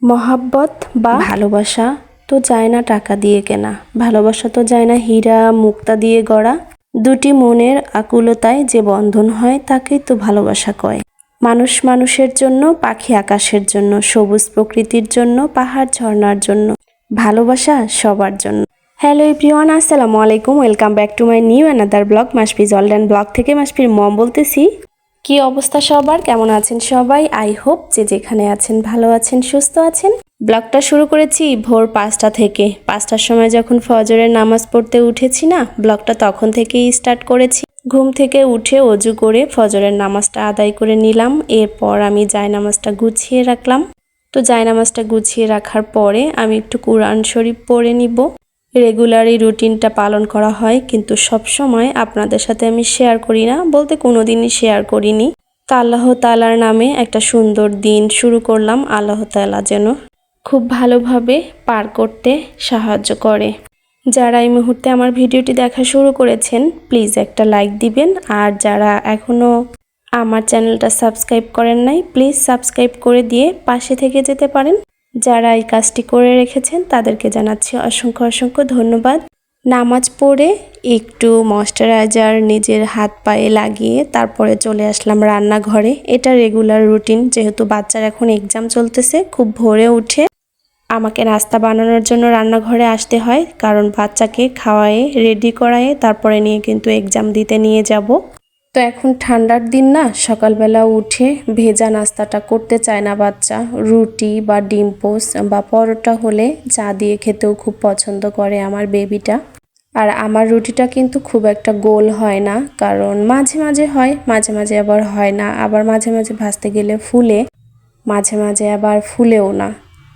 মহাব্বত বা ভালোবাসা তো যায় না টাকা দিয়ে কেনা, ভালোবাসা তো যায় না হীরা মুক্তা দিয়ে গড়া। দুটি মনের আকুলতায় যে বন্ধন হয় তাকেই তো ভালোবাসা কয়। মানুষ মানুষের জন্য, পাখি আকাশের জন্য, সবুজ প্রকৃতির জন্য, পাহাড় ঝর্ণার জন্য, ভালোবাসা সবার জন্য। হ্যালো এভরিওয়ান, আসসালামু আলাইকুম, welcome back to my new another blog. মাসফিজ অলড্যান ব্লগ থেকে মাসফির মম বলতেছি। কি অবস্থা সবার, কেমন আছেন সবাই? আই হোপ যে যেখানে আছেন ভালো আছেন, সুস্থ আছেন। ব্লগটা শুরু করেছি ভোর 5টা থেকে। 5টার সময় যখন ফজরের নামাজ পড়তে উঠেছি না, ব্লগটা তখন থেকেই স্টার্ট করেছি। ঘুম থেকে উঠে অজু করে ফজরের নামাজটা আদায় করে নিলাম। এরপর আমি জায়নামাজটা গুছিয়ে রাখলাম। তো জায়নামাজটা গুছিয়ে রাখার পরে আমি একটু কুরআন শরীফ পড়ে নিব। রেগুলার এই রুটিনটা পালন করা হয়, কিন্তু সব সময় আপনাদের সাথে আমি শেয়ার করি না, বলতে কোনোদিনই শেয়ার করিনি। তো আল্লাহ তাআলার নামে একটা সুন্দর দিন শুরু করলাম। আল্লাহ তাআলা যেন খুব ভালোভাবে পার করতে সাহায্য করে। যারা এই মুহূর্তে আমার ভিডিওটি দেখা শুরু করেছেন, প্লিজ একটা লাইক দিবেন। আর যারা এখনও আমার চ্যানেলটা সাবস্ক্রাইব করেন নাই, প্লিজ সাবস্ক্রাইব করে দিয়ে পাশে থেকে যেতে পারেন। যারা এই কাজটি করে রেখেছেন তাদেরকে জানাচ্ছি অসংখ্য অসংখ্য ধন্যবাদ। নামাজ পড়ে একটু ময়শ্চারাইজার নিজের হাত পায়ে লাগিয়ে তারপরে চলে আসলাম রান্নাঘরে। এটা রেগুলার রুটিন, যেহেতু বাচ্চার এখন এক্সাম চলতেছে। খুব ভোরে উঠে আমাকে নাস্তা বানানোর জন্য রান্নাঘরে আসতে হয়, কারণ বাচ্চাকে খাওয়ায়ে রেডি করায়ে তারপরে নিয়ে কিন্তু এক্সাম দিতে নিয়ে যাব। তো এখন ঠান্ডার দিন না, সকালবেলা উঠে ভেজা নাস্তাটা করতে চায় না বাচ্চা। রুটি বা ডিম পোস্ট বা পরোটা হলে চা দিয়ে খেতেও খুব পছন্দ করে আমার বেবিটা। আর আমার রুটিটা কিন্তু খুব একটা গোল হয় না, কারণ মাঝে মাঝে হয়, মাঝে মাঝে আবার হয় না, আবার মাঝে মাঝে ভাজতে গেলে ফুলে, মাঝে মাঝে আবার ফুলেও না।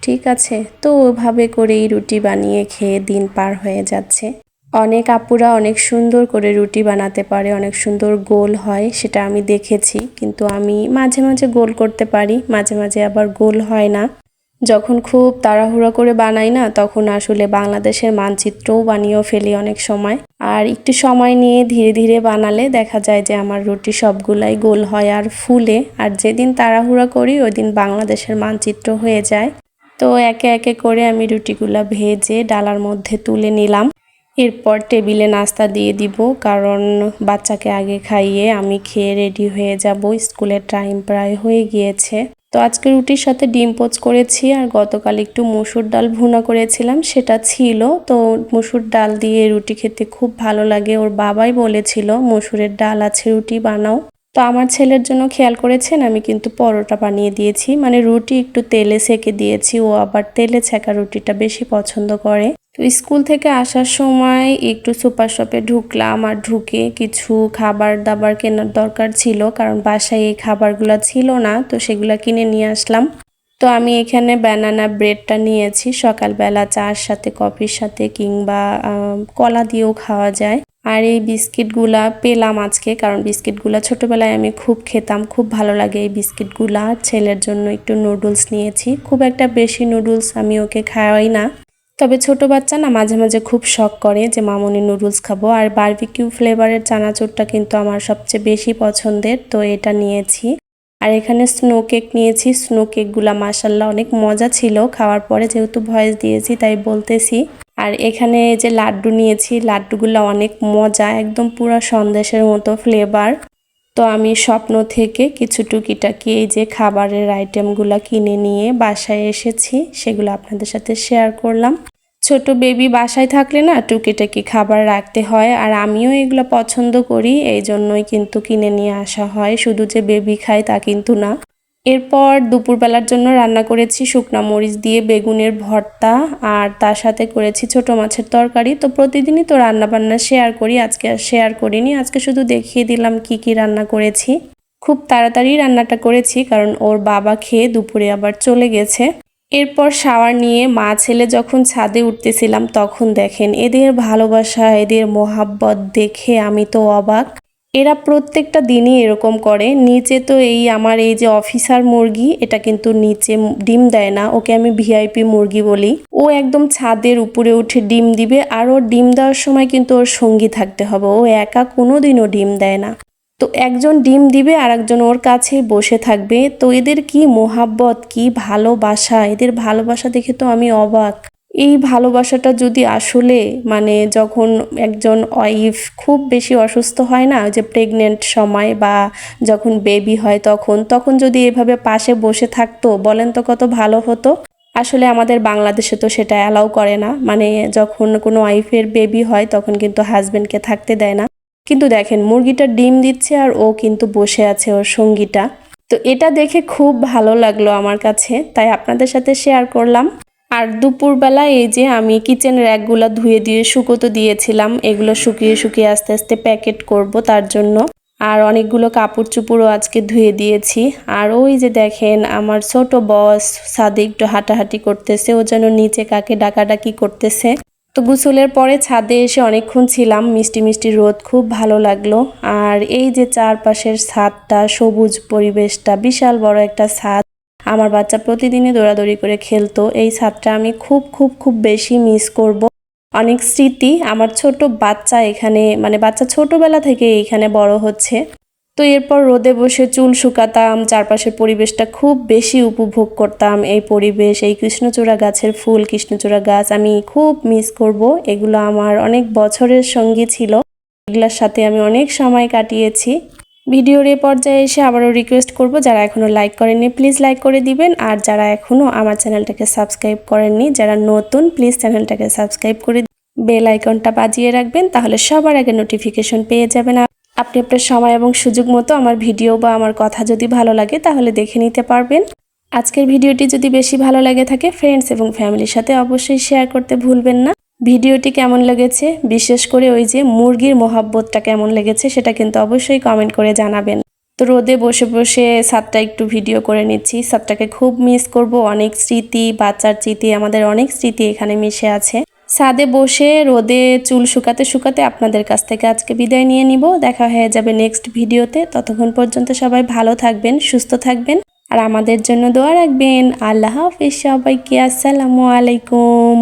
ঠিক আছে, তো ওভাবে করেই রুটি বানিয়ে খেয়ে দিন পার হয়ে যাচ্ছে। অনেক আপুরা অনেক সুন্দর করে রুটি বানাতে পারে, অনেক সুন্দর গোল হয়, সেটা আমি দেখেছি। কিন্তু আমি মাঝে মাঝে গোল করতে পারি, মাঝে মাঝে আবার গোল হয় না। যখন খুব তাড়াহুড়া করে বানাই না, তখন আসলে বাংলাদেশের মানচিত্রও বানিয়েও ফেলি অনেক সময়। আর একটু সময় নিয়ে ধীরে ধীরে বানালে দেখা যায় যে আমার রুটি সবগুলাই গোল হয় আর ফুলে। আর যেদিন তাড়াহুড়া করি ওই দিন বাংলাদেশের মানচিত্র হয়ে যায়। তো একে একে করে আমি রুটিগুলা ভেজে ডালার মধ্যে তুলে নিলাম। এরপর টেবিলে নাস্তা দিয়ে দিব, কারণ বাচ্চাকে আগে খাইয়ে আমি খেয়ে রেডি হয়ে যাব। স্কুলের টাইম প্রায় হয়ে গিয়েছে। তো আজকে রুটির সাথে ডিম পোচ করেছি, আর গতকাল একটু মসুর ডাল ভুনা করেছিলাম, সেটা ছিল। তো মসুর ডাল দিয়ে রুটি খেতে খুব ভালো লাগে। ওর বাবাই বলেছিল মসুরের ডাল আছে, রুটি বানাও। তো আমার ছেলের জন্য খেয়াল করেছেন, আমি কিন্তু পরোটা বানিয়ে দিয়েছি, মানে রুটি একটু তেলে সেকে দিয়েছি। ও আবার তেলে ছেঁকা রুটিটা বেশি পছন্দ করে। তো স্কুল থেকে আসার সময় একটু সুপার শপে ঢুকলাম, আর ঢুকে কিছু খাবার দাবার কেনার দরকার ছিল, কারণ বাসায় এই খাবারগুলো ছিল না। তো সেগুলো কিনে নিয়ে আসলাম। তো আমি এখানে ব্যানানা ব্রেডটা নিয়েছি, সকালবেলা চার সাথে, কফির সাথে, কিংবা কলা দিয়েও খাওয়া যায়। আর এই বিস্কিটগুলা পেলাম আজকে, কারণ বিস্কিটগুলা ছোটবেলায় আমি খুব খেতাম, খুব ভালো লাগে এই বিস্কিটগুলা। ছেলের জন্য একটু নুডলস নিয়েছি, খুব একটা বেশি নুডলস আমি ওকে খাওয়াই না, তবে ছোট বাচ্চা না মাঝে মাঝে খুব শখ করে যে মামনি নুডলস খাবো। আর বারবিকিউ ফ্লেভারের চানাচুরটা কিন্তু আমার সবচেয়ে বেশি পছন্দের, তো এটা নিয়েছি। আর এখানে স্নো কেক নিয়েছি। স্নো কেকগুলা মাশাল্লাহ অনেক মজা ছিল, খাওয়ার পরে যেহেতু ভয়েস দিয়েছি তাই বলতেছি। আর এখানে যে লাড্ডু নিয়েছি, লাড্ডুগুলো অনেক মজা, একদম পুরো সন্দেশের মতো ফ্লেভার। তো আমি স্বপ্ন থেকে কিছু টুকিটাকি এই যে খাবারের আইটেমগুলো কিনে নিয়ে বাসায় এসেছি, সেগুলো আপনাদের সাথে শেয়ার করলাম। ছোট বেবি বাসায় থাকলে না টুকিটাকি খাবার রাখতে হয়, আর আমিও এগুলো পছন্দ করি, এই জন্যই কিন্তু কিনে নিয়ে আসা হয়। শুধু যে বেবি খায় তা কিন্তু না। এরপর দুপুরবেলার জন্য রান্না করেছি শুকনা মরিচ দিয়ে বেগুনের ভর্তা, আর তার সাথে করেছি ছোট মাছের তরকারি। তো প্রতিদিনই তো রান্না বান্না শেয়ার করি, আজকে আর শেয়ার করিনি, আজকে শুধু দেখিয়ে দিলাম কি কি রান্না করেছি। খুব তাড়াতাড়ি রান্নাটা করেছি, কারণ ওর বাবা খেয়ে দুপুরে আবার চলে গেছে। এরপর শাওয়ার নিয়ে মা ছেলে যখন ছাদে উঠতেছিলাম, তখন দেখেন এদের ভালোবাসা, এদের মোহাব্বত দেখে আমি তো অবাক। এরা প্রত্যেকটা দিনই এরকম করে। নিচে তো এই আমার এই যে অফিসার মুরগি, এটা কিন্তু নিচে ডিম দেয় না, ওকে আমি ভিআইপি মুরগি বলি। ও একদম ছাদের উপরে উঠে ডিম দিবে, আর ওর ডিম দেওয়ার সময় কিন্তু ওর সঙ্গী থাকতে হবে, ও একা কোনোদিনও ডিম দেয় না। তো একজন ডিম দিবে আর একজন ওর কাছে বসে থাকবে। তো এদের কি মোহাব্বত, কি ভালোবাসা, এদের ভালোবাসা দেখে তো আমি অবাক। এই ভালোবাসাটা যদি আসলে মানে যখন একজন ওয়াইফ খুব বেশি অসুস্থ হয় না, যে প্রেগনেন্ট সময় বা যখন বেবি হয় তখন যদি এভাবে পাশে বসে থাকতো, বলেন তো কত ভালো হতো। আসলে আমাদের বাংলাদেশে তো সেটা অ্যালাউ করে না, মানে যখন কোনো ওয়াইফের বেবি হয় তখন কিন্তু হাজবেন্ডকে থাকতে দেয় না। কিন্তু দেখেন মুরগিটা ডিম দিচ্ছে আর ও কিন্তু বসে আছে ওর সঙ্গীটা। তো এটা দেখে খুব ভালো লাগলো আমার কাছে, তাই আপনাদের সাথে শেয়ার করলাম। আর দুপুরবেলা এই যে আমি কিচেন র্যাকগুলো ধুয়ে দিয়ে শুকোতে দিয়েছিলাম, এগুলো শুকিয়ে শুকিয়ে আস্তে আস্তে প্যাকেট করব তার জন্য। আর অনেকগুলো কাপড় চুপড়ও আজকে ধুয়ে দিয়েছি। আর ওই যে দেখেন আমার ছোট বস ছাদে একটু হাঁটাহাঁটি করতেছে, ও যেন নিচে কাকে ডাকাডাকি করতেছে। তো গোসলের পরে ছাদে এসে অনেকক্ষণ ছিলাম, মিষ্টি মিষ্টি রোদ, খুব ভালো লাগলো। আর এই যে চারপাশের ছাদটা, সবুজ পরিবেশটা, বিশাল বড় একটা ছাদ। আমার বাচ্চা প্রতিদিনই দৌড়াদৌড়ি করে খেলতো, এই ছাদটা আমি খুব খুব খুব বেশি মিস করব। অনেক স্মৃতি, আমার ছোট বাচ্চা এখানে, মানে বাচ্চা ছোটবেলা থেকে এখানে বড় হচ্ছে। তো এরপর রোদে বসে চুল শুকাতাম, চারপাশের পরিবেশটা খুব বেশি উপভোগ করতাম। এই পরিবেশ, এই কৃষ্ণচূড়া গাছের ফুল, কৃষ্ণচূড়া গাছ আমি খুব মিস করব। এগুলো আমার অনেক বছরের সঙ্গী ছিল, এগুলোর সাথে আমি অনেক সময় কাটিয়েছি। ভিডিওর এ পর্যায়ে এসে আবারও রিকোয়েস্ট করব, যারা এখনও লাইক করেননি প্লিজ লাইক করে দিবেন। আর যারা এখনও আমার চ্যানেলটাকে সাবস্ক্রাইব করেননি, যারা নতুন, প্লিজ চ্যানেলটাকে সাবস্ক্রাইব করে বেল আইকনটা বাজিয়ে রাখবেন, তাহলে সবার আগে নোটিফিকেশন পেয়ে যাবেন। আপনি আপনার সময় এবং সুযোগ মতো আমার ভিডিও বা আমার কথা যদি ভালো লাগে তাহলে দেখে নিতে পারবেন। আজকের ভিডিওটি যদি বেশি ভালো লাগে থাকে, ফ্রেন্ডস এবং ফ্যামিলির সাথে অবশ্যই শেয়ার করতে ভুলবেন না। ভিডিওটি কেমন লেগেছে, বিশেষ করে ওই যে মুরগির মোহাব্বতটা কেমন লেগেছে সেটা কিন্তু অবশ্যই কমেন্ট করে জানাবেন। তো রোদে বসে বসে ছাদটা একটু ভিডিও করে নিচ্ছি, ছাদটাকে খুব মিস করব। অনেক স্মৃতি, বাচ্চার স্মৃতি, আমাদের অনেক স্মৃতি এখানে মিশে আছে। ছাদে বসে রোদে চুল শুকাতে শুকাতে আপনাদের কাছ থেকে আজকে বিদায় নিয়ে নিব। দেখা হয়ে যাবে নেক্সট ভিডিওতে। ততক্ষণ পর্যন্ত সবাই ভালো থাকবেন, সুস্থ থাকবেন, আর আমাদের জন্য দোয়া রাখবেন। আল্লাহ হাফেজ সবাইকে, আসসালামু আলাইকুম।